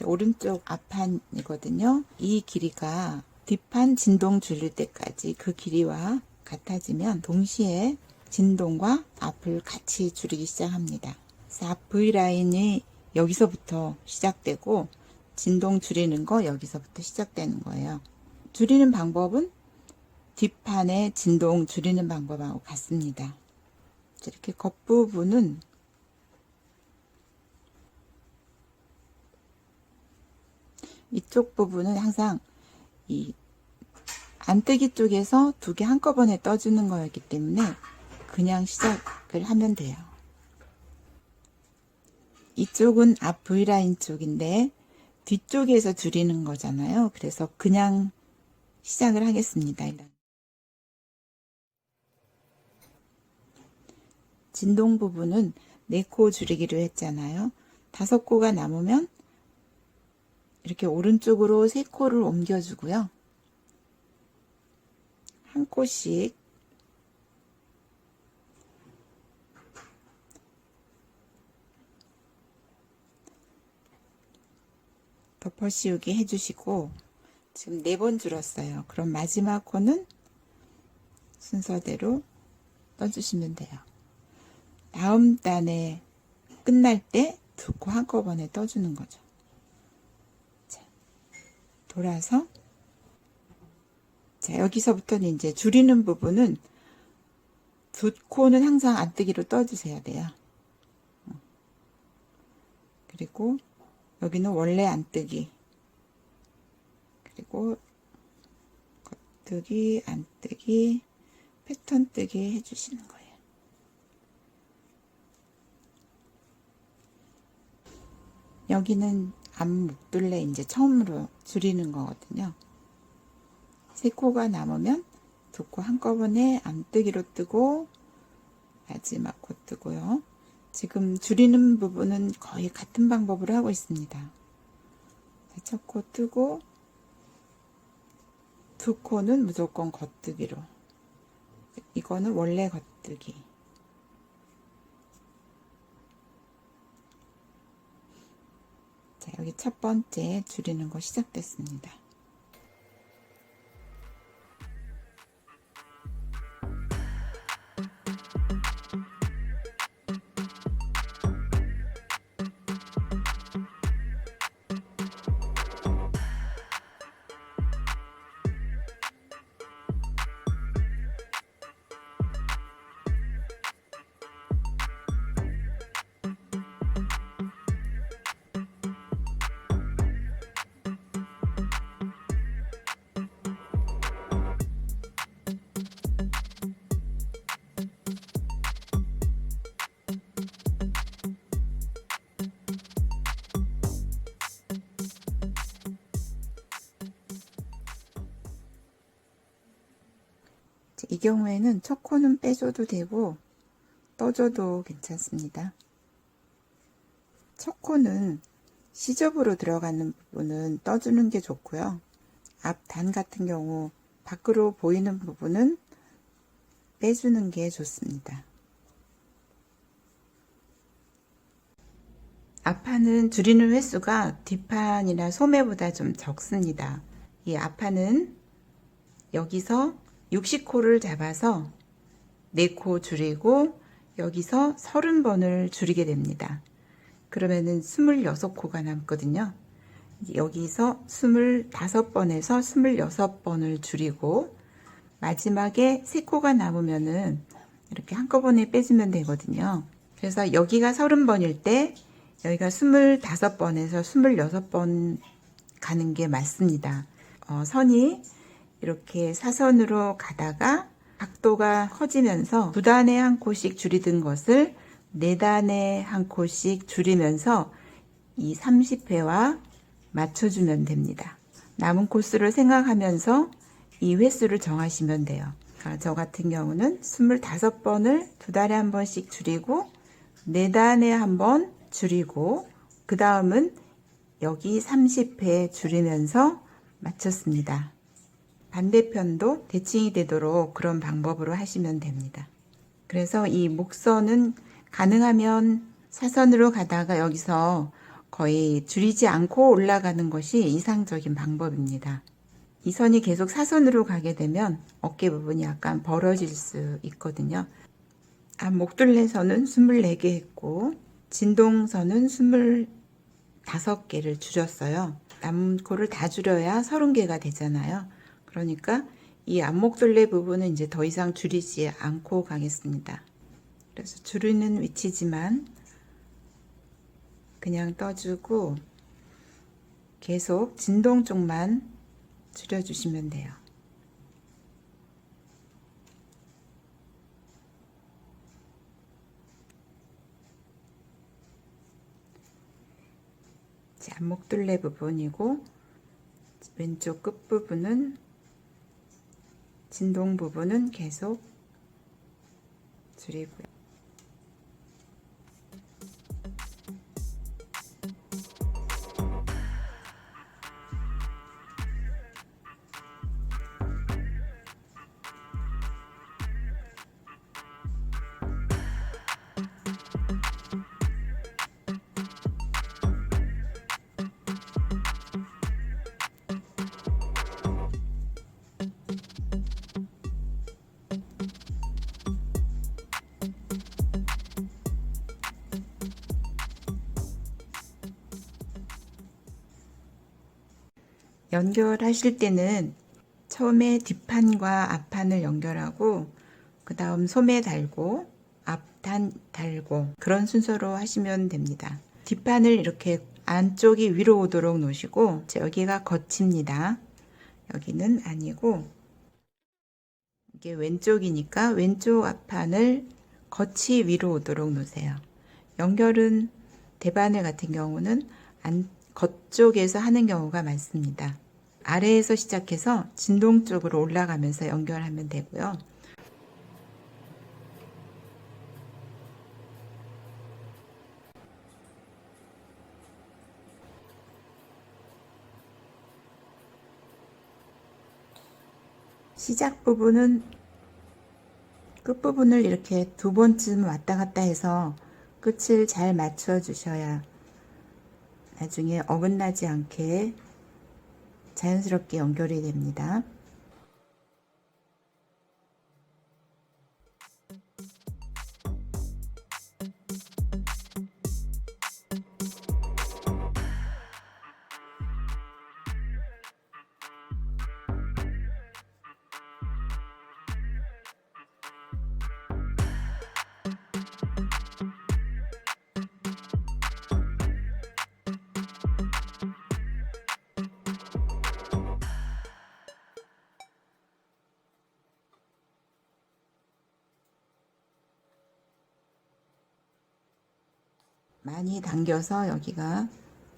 오른쪽 앞판이거든요. 이 길이가 뒷판 진동 줄일 때까지 그 길이와 같아지면 동시에 진동과 앞을 같이 줄이기 시작합니다. 그래서 앞 V라인이 여기서부터 시작되고 진동 줄이는 거 여기서부터 시작되는 거예요. 줄이는 방법은 뒷판의 진동 줄이는 방법하고 같습니다. 이렇게 겉부분은 이쪽 부분은 항상 이 안뜨기 쪽에서 두 개 한꺼번에 떠주는 거였기 때문에 그냥 시작을 하면 돼요. 이쪽은 앞 V라인 쪽인데 뒤쪽에서 줄이는 거잖아요. 그래서 그냥 시작을 하겠습니다. 진동 부분은 4코 줄이기로 했잖아요. 5코가 남으면 이렇게 오른쪽으로 3코를 옮겨주고요. 한 코씩 덮어 씌우기 해주시고 지금 4번 줄었어요. 그럼 마지막 코는 순서대로 떠주시면 돼요. 다음 단에 끝날 때 2코 한꺼번에 떠주는 거죠. 자, 돌아서 여기서부터는 이제 줄이는 부분은 2코는 항상 안뜨기로 떠주셔야 돼요. 그리고 여기는 원래 안뜨기, 그리고 겉뜨기, 안뜨기, 패턴 뜨기 해주시는 거예요. 여기는 앞 목둘레 이제 처음으로 줄이는 거거든요. 3코가 남으면 2코 한꺼번에 안뜨기로 뜨고 마지막 코 뜨고요. 지금 줄이는 부분은 거의 같은 방법으로 하고 있습니다. 첫 코 뜨고 2코는 무조건 겉뜨기로, 이거는 원래 겉뜨기. 자, 여기 첫 번째 줄이는 거 시작됐습니다. 이 경우에는 첫 코는 빼줘도 되고 떠줘도 괜찮습니다. 첫 코는 시접으로 들어가는 부분은 떠주는 게 좋고요. 앞 단 같은 경우 밖으로 보이는 부분은 빼주는 게 좋습니다. 앞판은 줄이는 횟수가 뒷판이나 소매보다 좀 적습니다. 이 앞판은 여기서 60코를 잡아서 4코 줄이고 여기서 30번을 줄이게 됩니다. 그러면은 26코가 남거든요. 여기서 25번에서 26번을 줄이고 마지막에 3코가 남으면은 이렇게 한꺼번에 빼주면 되거든요. 그래서 여기가 30번일 때 여기가 25번에서 26번 가는 게 맞습니다. 선이 이렇게 사선으로 가다가 각도가 커지면서 2단에 한 코씩 줄이던 것을 4단에 한 코씩 줄이면서 이 30회와 맞춰주면 됩니다. 남은 코스를 생각하면서 이 횟수를 정하시면 돼요. 그러니까 저 같은 경우는 25번을 2달에 한 번씩 줄이고 4단에 한 번 줄이고 그 다음은 여기 30회 줄이면서 맞췄습니다. 반대편도 대칭이 되도록 그런 방법으로 하시면 됩니다. 그래서 이 목선은 가능하면 사선으로 가다가 여기서 거의 줄이지 않고 올라가는 것이 이상적인 방법입니다. 이 선이 계속 사선으로 가게 되면 어깨 부분이 약간 벌어질 수 있거든요. 목둘레선은 24개 했고 진동선은 25개를 줄였어요. 남은 코를 다 줄여야 30개가 되잖아요. 그러니까 이 앞목둘레 부분은 이제 더 이상 줄이지 않고 가겠습니다. 그래서 줄이는 위치지만 그냥 떠주고 계속 진동 쪽만 줄여주시면 돼요. 앞목둘레 부분이고 왼쪽 끝부분은 진동 부분은 계속 줄이고요. 연결하실 때는 처음에 뒷판과 앞판을 연결하고 그 다음 소매 달고 앞판 달고 그런 순서로 하시면 됩니다. 뒷판을 이렇게 안쪽이 위로 오도록 놓으시고 여기가 겉입니다. 여기는 아니고 이게 왼쪽이니까 왼쪽 앞판을 겉이 위로 오도록 놓으세요. 연결은 대바늘 같은 경우는 겉쪽에서 하는 경우가 많습니다. 아래에서 시작해서 진동 쪽으로 올라가면서 연결하면 되고요. 시작 부분은 끝부분을 이렇게 2번쯤 왔다 갔다 해서 끝을 잘 맞춰 주셔야 나중에 어긋나지 않게 자연스럽게 연결이 됩니다. 많이 당겨서 여기가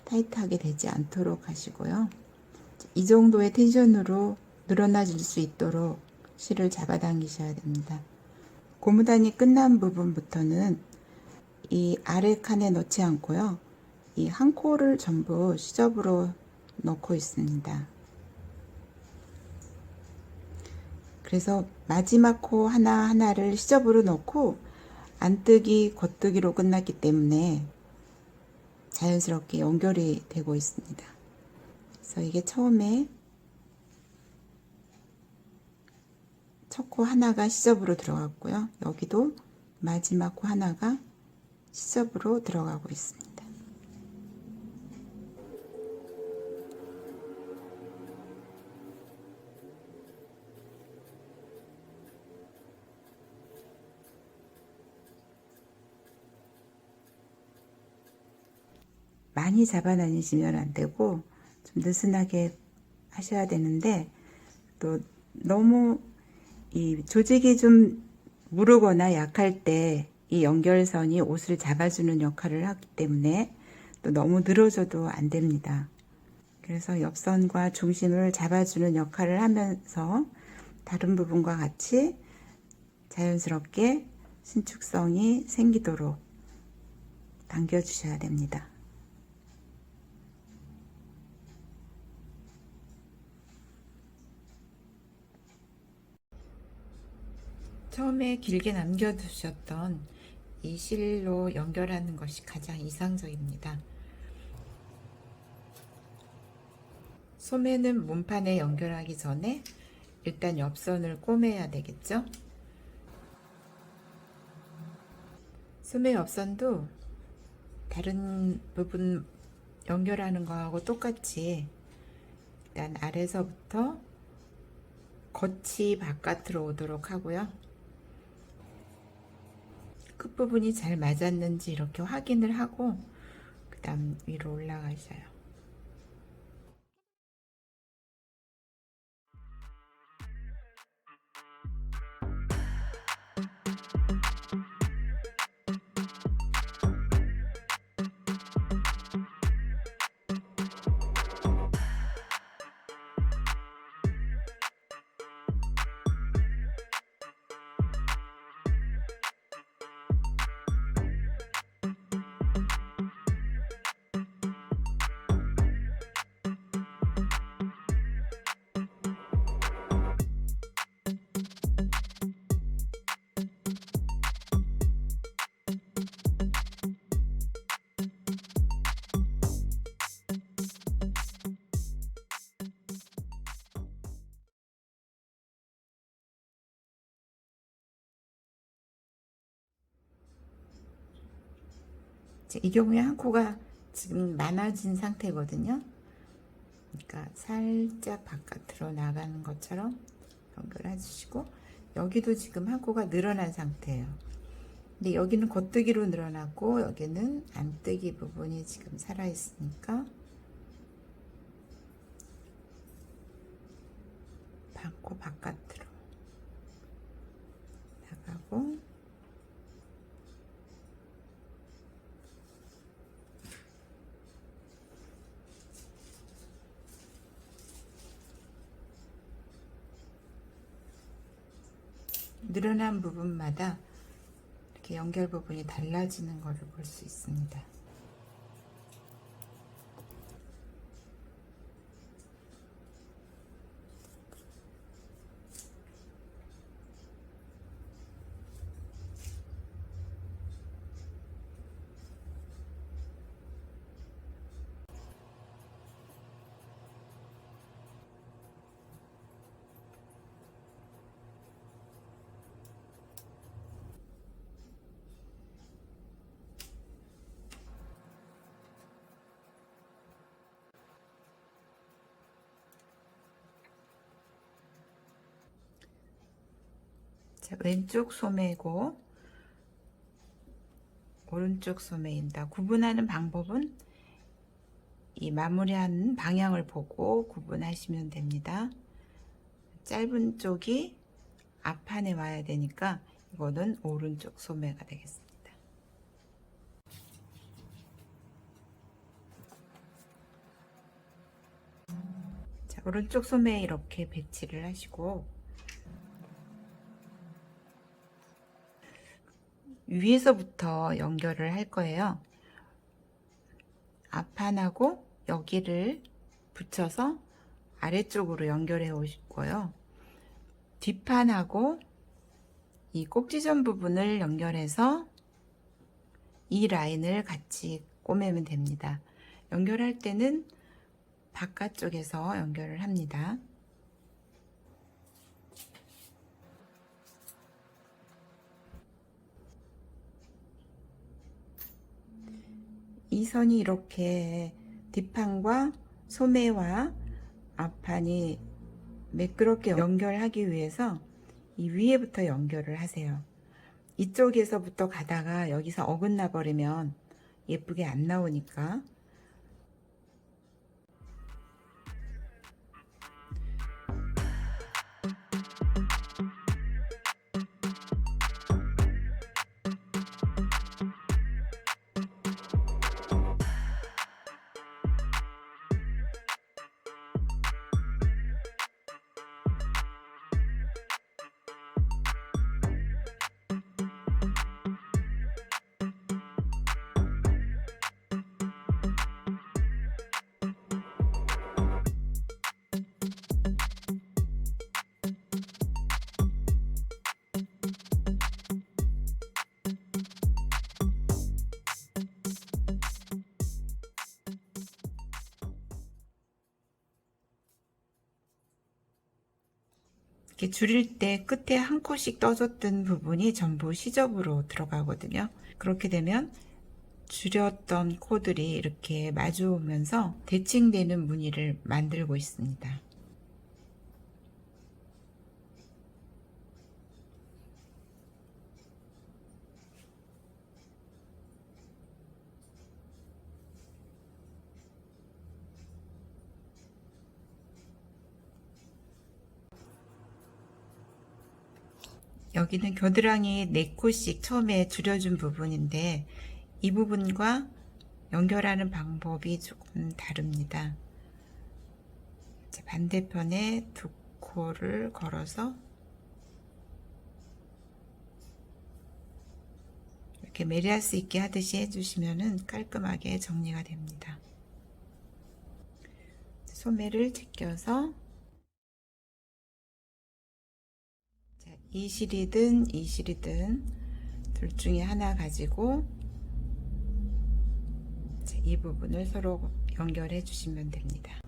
타이트하게 되지 않도록 하시고요. 이 정도의 텐션으로 늘어나질 수 있도록 실을 잡아당기셔야 됩니다. 고무단이 끝난 부분부터는 이 아래 칸에 넣지 않고요. 이 한 코를 전부 시접으로 넣고 있습니다. 그래서 마지막 코 하나하나를 시접으로 넣고 안뜨기, 겉뜨기로 끝났기 때문에 자연스럽게 연결이 되고 있습니다. 그래서 이게 처음에 첫 코 하나가 시접으로 들어갔고요. 여기도 마지막 코 하나가 시접으로 들어가고 있습니다. 많이 잡아 다니시면 안 되고 좀 느슨하게 하셔야 되는데 또 너무 이 조직이 좀 무르거나 약할 때 이 연결선이 옷을 잡아주는 역할을 하기 때문에 또 너무 늘어져도 안 됩니다. 그래서 옆선과 중심을 잡아주는 역할을 하면서 다른 부분과 같이 자연스럽게 신축성이 생기도록 당겨주셔야 됩니다. 처음에 길게 남겨두셨던 이 실로 연결하는 것이 가장 이상적입니다. 소매는 몸판에 연결하기 전에 일단 옆선을 꼬매야 되겠죠? 소매 옆선도 다른 부분 연결하는 거하고 똑같이 일단 아래서부터 겉이 바깥으로 오도록 하고요. 끝부분이 잘 맞았는지 이렇게 확인을 하고 그 다음 위로 올라가셔요. 이 경우에 한 코가 지금 많아진 상태거든요. 그러니까 살짝 바깥으로 나가는 것처럼 연결해 주시고, 여기도 지금 한 코가 늘어난 상태예요. 근데 여기는 겉뜨기로 늘어났고 여기는 안뜨기 부분이 지금 살아 있으니까 반코 바깥으로 나가고, 늘어난 부분마다 이렇게 연결 부분이 달라지는 것을 볼 수 있습니다. 자, 왼쪽 소매고 오른쪽 소매입니다. 구분하는 방법은 이 마무리하는 방향을 보고 구분하시면 됩니다. 짧은 쪽이 앞판에 와야 되니까 이거는 오른쪽 소매가 되겠습니다. 자, 오른쪽 소매에 이렇게 배치를 하시고 위에서부터 연결을 할 거예요. 앞판하고 여기를 붙여서 아래쪽으로 연결해 오시고요. 뒷판하고 이 꼭지점 부분을 연결해서 이 라인을 같이 꼬매면 됩니다. 연결할 때는 바깥쪽에서 연결을 합니다. 이 선이 이렇게 뒷판과 소매와 앞판이 매끄럽게 연결하기 위해서 이 위에부터 연결을 하세요. 이쪽에서부터 가다가 여기서 어긋나 버리면 예쁘게 안 나오니까. 이렇게 줄일 때 끝에 한 코씩 떠줬던 부분이 전부 시접으로 들어가거든요. 그렇게 되면 줄였던 코들이 이렇게 마주 오면서 대칭되는 무늬를 만들고 있습니다. 여기는 겨드랑이 4코씩 처음에 줄여준 부분인데 이 부분과 연결하는 방법이 조금 다릅니다. 반대편에 2코를 걸어서 이렇게 메리하스 있게 하듯이 해주시면 깔끔하게 정리가 됩니다. 소매를 제껴서 이 실이든 이 실이든 둘 중에 하나 가지고 이 부분을 서로 연결해 주시면 됩니다.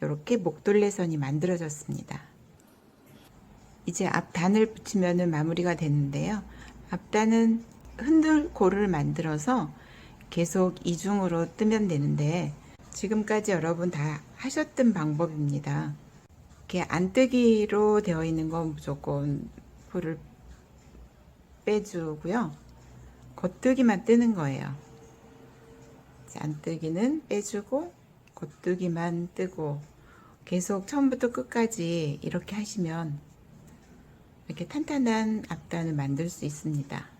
이렇게 목둘레선이 만들어졌습니다. 이제 앞단을 붙이면 마무리가 되는데요. 앞단은 흔들고를 만들어서 계속 이중으로 뜨면 되는데 지금까지 여러분 다 하셨던 방법입니다. 이렇게 안뜨기로 되어 있는 건 무조건 고를 빼주고요. 겉뜨기만 뜨는 거예요. 안뜨기는 빼주고 겉뜨기만 뜨고 계속 처음부터 끝까지 이렇게 하시면 이렇게 탄탄한 앞단을 만들 수 있습니다.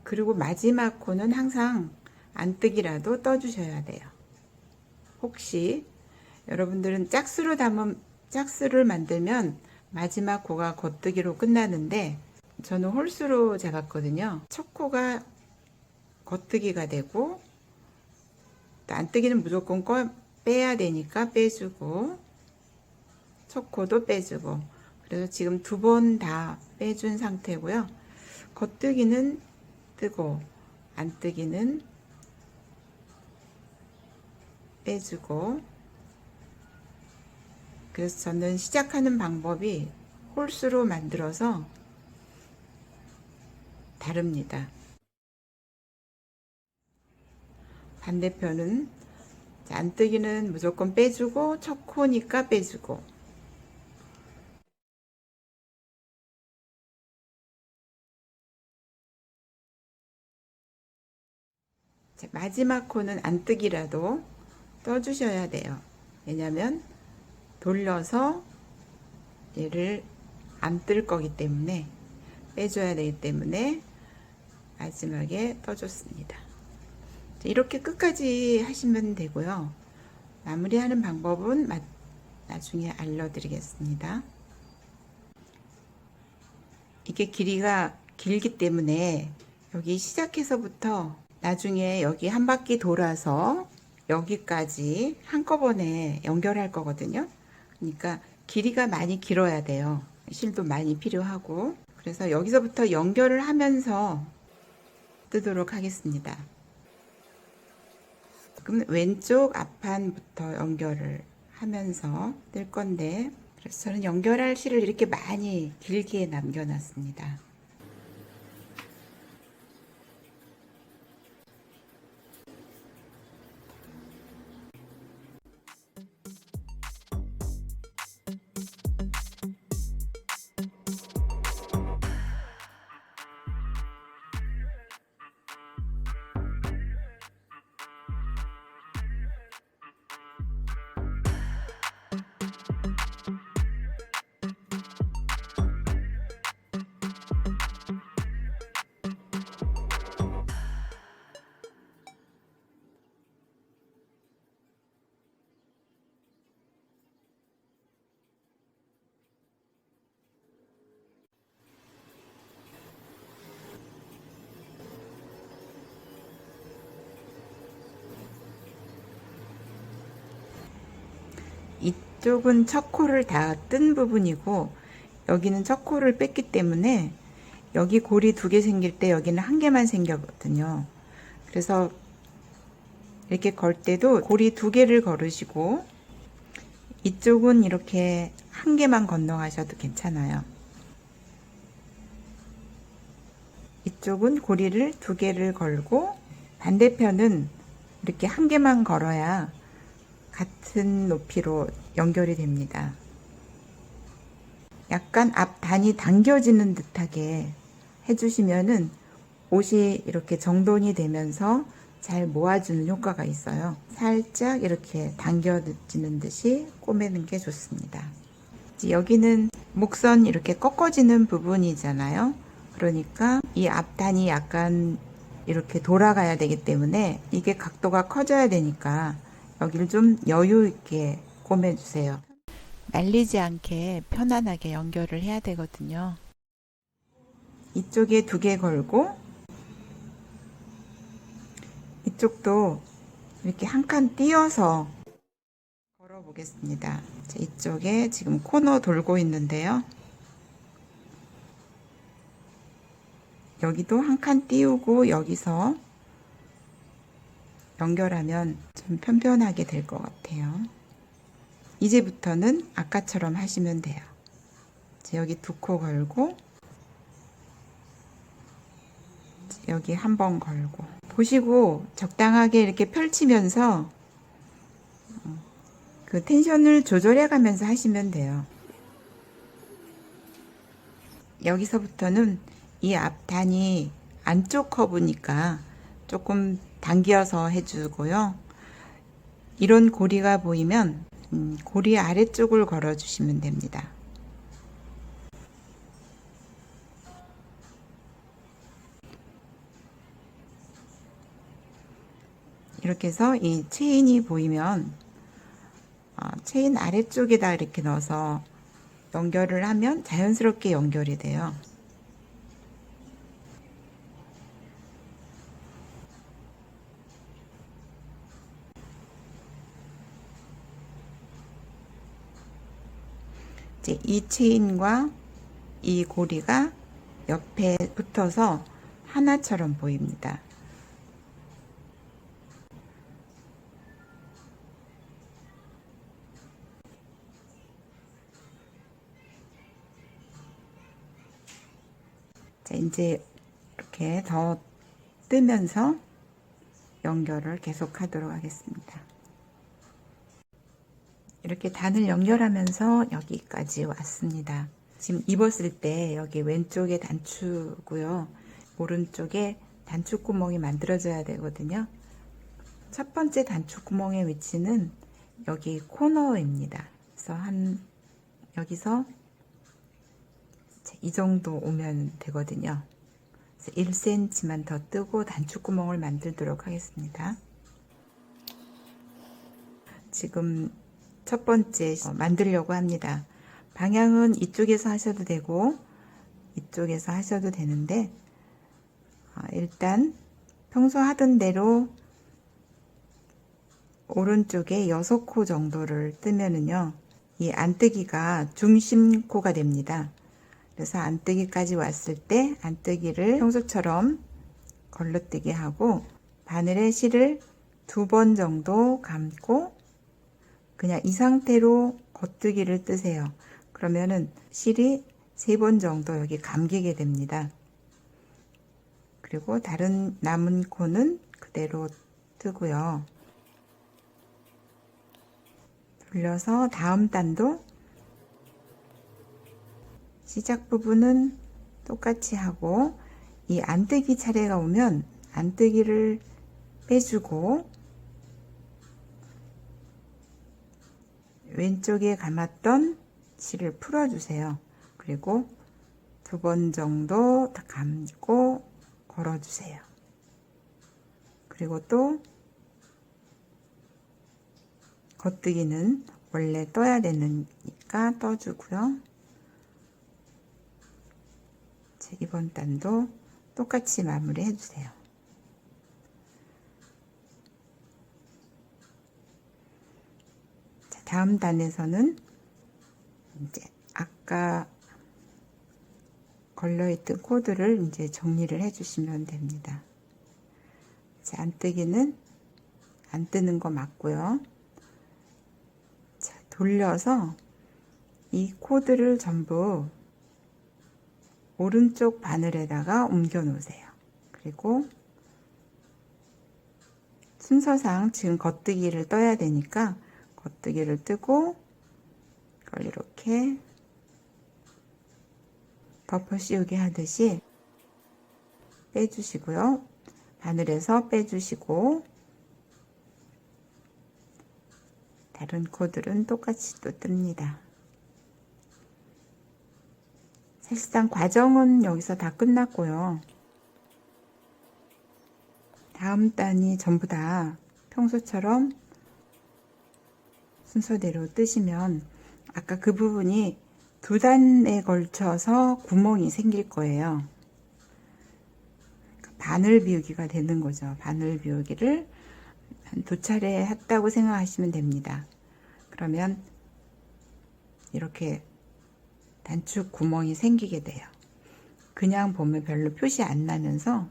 그리고 마지막 코는 항상 안뜨기라도 떠주셔야 돼요. 혹시 여러분들은 짝수를 만들면 마지막 코가 겉뜨기로 끝나는데 저는 홀수로 재봤거든요. 첫 코가 겉뜨기가 되고 또 안뜨기는 무조건 빼야 되니까 빼주고 첫 코도 빼주고 그래서 지금 2번 다 빼준 상태고요. 겉뜨기는 뜨고 안뜨기는 빼주고 그래서 저는 시작하는 방법이 홀수로 만들어서 다릅니다. 반대편은 안뜨기는 무조건 빼주고 첫 코니까 빼주고 마지막 코는 안뜨기라도 떠주셔야 돼요. 왜냐면 돌려서 얘를 안 뜰 거기 때문에 빼줘야 되기 때문에 마지막에 떠줬습니다. 이렇게 끝까지 하시면 되고요. 마무리하는 방법은 나중에 알려드리겠습니다. 이게 길이가 길기 때문에 여기 시작해서부터 나중에 여기 한 바퀴 돌아서 여기까지 한꺼번에 연결할 거거든요. 그러니까 길이가 많이 길어야 돼요. 실도 많이 필요하고. 그래서 여기서부터 연결을 하면서 뜨도록 하겠습니다. 그럼 왼쪽 앞판부터 연결을 하면서 뜰 건데, 그래서 저는 연결할 실을 이렇게 많이 길게 남겨놨습니다. 이쪽은 첫 코를 다 뜬 부분이고 여기는 첫 코를 뺐기 때문에 여기 골이 2개 생길 때 여기는 1개만 생겼거든요. 그래서 이렇게 걸 때도 골이 2개를 걸으시고 이쪽은 이렇게 1개만 건너가셔도 괜찮아요. 이쪽은 고리를 2개를 걸고 반대편은 이렇게 1개만 걸어야 같은 높이로 연결이 됩니다. 약간 앞 단이 당겨지는 듯하게 해주시면은 옷이 이렇게 정돈이 되면서 잘 모아주는 효과가 있어요. 살짝 이렇게 당겨지는 듯이 꼬매는 게 좋습니다. 여기는 목선 이렇게 꺾어지는 부분이잖아요. 그러니까 이 앞단이 약간 이렇게 돌아가야 되기 때문에 이게 각도가 커져야 되니까 여기를 좀 여유 있게 꼬매주세요. 말리지 않게 편안하게 연결을 해야 되거든요. 이쪽에 2개 걸고 이쪽도 이렇게 한 칸 띄어서 걸어 보겠습니다. 이쪽에 지금 코너 돌고 있는데요. 여기도 한 칸 띄우고 여기서 연결하면 좀 편편하게 될 것 같아요. 이제부터는 아까처럼 하시면 돼요. 여기 2코 걸고 여기 1번 걸고 보시고 적당하게 이렇게 펼치면서 그 텐션을 조절해 가면서 하시면 돼요. 여기서부터는 이 앞단이 안쪽 커브니까 조금 당겨서 해주고요. 이런 고리가 보이면 고리 아래쪽을 걸어 주시면 됩니다. 이렇게 해서 이 체인이 보이면 체인 아래쪽에다 이렇게 넣어서 연결을 하면 자연스럽게 연결이 돼요. 이제 이 체인과 이 고리가 옆에 붙어서 하나처럼 보입니다. 자, 이제 이렇게 더 뜨면서 연결을 계속 하도록 하겠습니다. 이렇게 단을 연결하면서 여기까지 왔습니다. 지금 입었을 때 여기 왼쪽에 단추고요. 오른쪽에 단추 구멍이 만들어져야 되거든요. 첫 번째 단추 구멍의 위치는 여기 코너입니다. 그래서 여기서 이 정도 오면 되거든요. 1cm만 더 뜨고 단추구멍을 만들도록 하겠습니다. 지금 첫 번째 만들려고 합니다. 방향은 이쪽에서 하셔도 되고 이쪽에서 하셔도 되는데 일단 평소 하던 대로 오른쪽에 6코 정도를 뜨면은요, 이 안뜨기가 중심코가 됩니다. 그래서 안뜨기까지 왔을 때 안뜨기를 평소처럼 걸러뜨기 하고 바늘에 실을 2번 정도 감고 그냥 이 상태로 겉뜨기를 뜨세요. 그러면은 실이 3번 정도 여기 감기게 됩니다. 그리고 다른 남은 코는 그대로 뜨고요. 돌려서 다음 단도 시작 부분은 똑같이 하고 이 안뜨기 차례가 오면 안뜨기를 빼주고 왼쪽에 감았던 실을 풀어주세요. 그리고 2번 정도 감고 걸어주세요. 그리고 또 겉뜨기는 원래 떠야 되니까 떠주고요. 이번 단도 똑같이 마무리 해주세요. 자, 다음 단에서는 이제 아까 걸려있던 코드를 이제 정리를 해주시면 됩니다. 자, 안뜨기는 안 뜨는 거 맞고요. 자, 돌려서 이 코드를 전부 오른쪽 바늘에다가 옮겨 놓으세요. 그리고 순서상 지금 겉뜨기를 떠야 되니까 겉뜨기를 뜨고 이걸 이렇게 덮어 씌우기 하듯이 빼주시고요. 바늘에서 빼주시고 다른 코들은 똑같이 또 뜹니다. 사실상 과정은 여기서 다 끝났고요. 다음 단이 전부 다 평소처럼 순서대로 뜨시면 아까 그 부분이 2단에 걸쳐서 구멍이 생길 거예요. 바늘 비우기가 되는 거죠. 바늘 비우기를 한 2차례 했다고 생각하시면 됩니다. 그러면 이렇게 단축 구멍이 생기게 돼요. 그냥 보면 별로 표시 안 나면서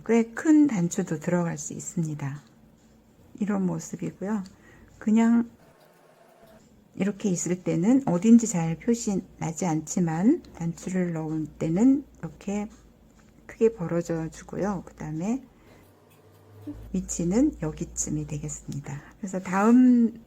꽤 큰 단추도 들어갈 수 있습니다. 이런 모습이고요. 그냥 이렇게 있을 때는 어딘지 잘 표시 나지 않지만 단추를 넣을 때는 이렇게 크게 벌어져 주고요. 그 다음에 위치는 여기쯤이 되겠습니다. 그래서 다음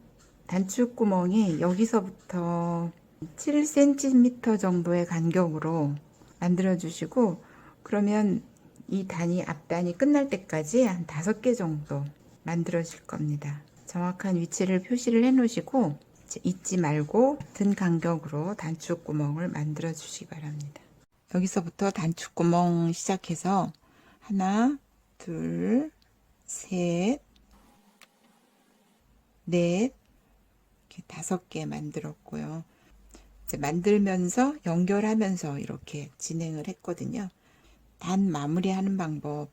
단축 구멍이 여기서부터 7cm 정도의 간격으로 만들어 주시고, 그러면 이 단이 앞단이 끝날 때까지 한 5개 정도 만들어질 겁니다. 정확한 위치를 표시를 해 놓으시고 잊지 말고 같은 간격으로 단축 구멍을 만들어 주시기 바랍니다. 여기서부터 단축 구멍 시작해서 하나, 둘, 셋, 넷, 이렇게 5개 만들었고요. 이제 만들면서 연결하면서 이렇게 진행을 했거든요. 단 마무리하는 방법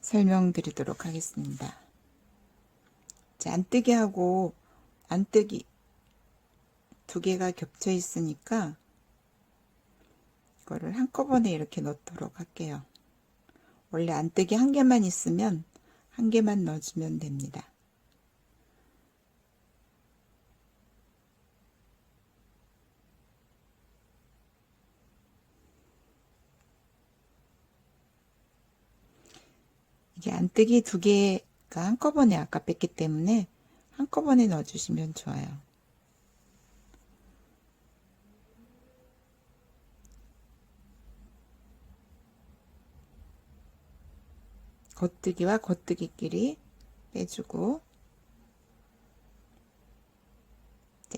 설명드리도록 하겠습니다. 자, 안뜨기 하고 안뜨기 2개가 겹쳐 있으니까 이거를 한꺼번에 이렇게 넣도록 할게요. 원래 안뜨기 1개만 있으면 1개만 넣어주면 됩니다. 이게 안뜨기 2개가 한꺼번에 아까 뺐기 때문에 한꺼번에 넣어주시면 좋아요. 겉뜨기와 겉뜨기끼리 빼주고,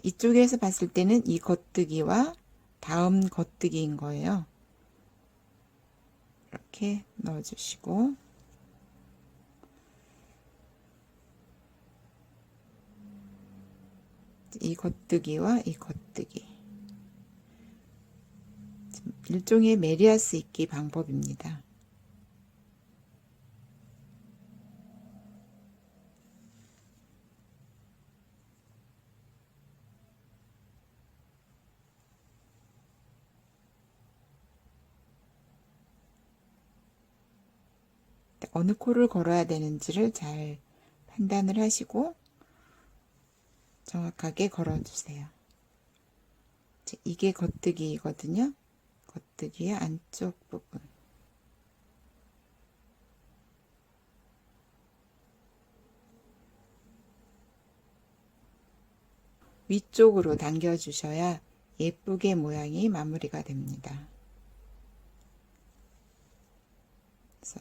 이쪽에서 봤을 때는 이 겉뜨기와 다음 겉뜨기인 거예요. 이렇게 넣어주시고, 이 겉뜨기와 이 겉뜨기, 일종의 메리아스 입기 방법입니다. 어느 코를 걸어야 되는지를 잘 판단을 하시고 정확하게 걸어주세요. 이게 겉뜨기거든요. 겉뜨기의 안쪽 부분. 위쪽으로 당겨주셔야 예쁘게 모양이 마무리가 됩니다. 그래서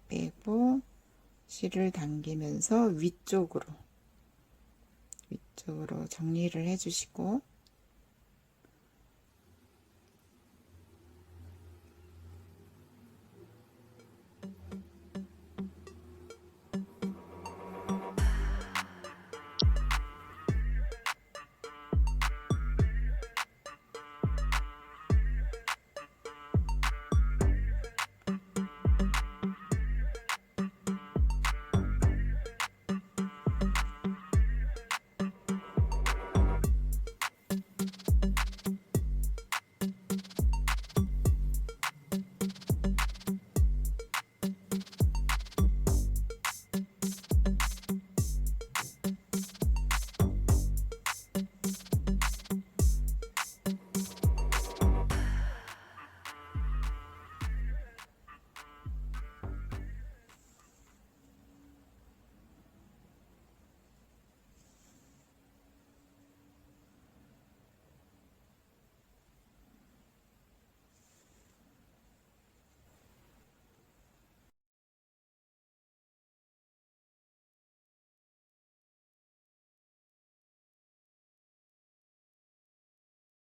빼고 실을 당기면서 위쪽으로 정리를 해주시고,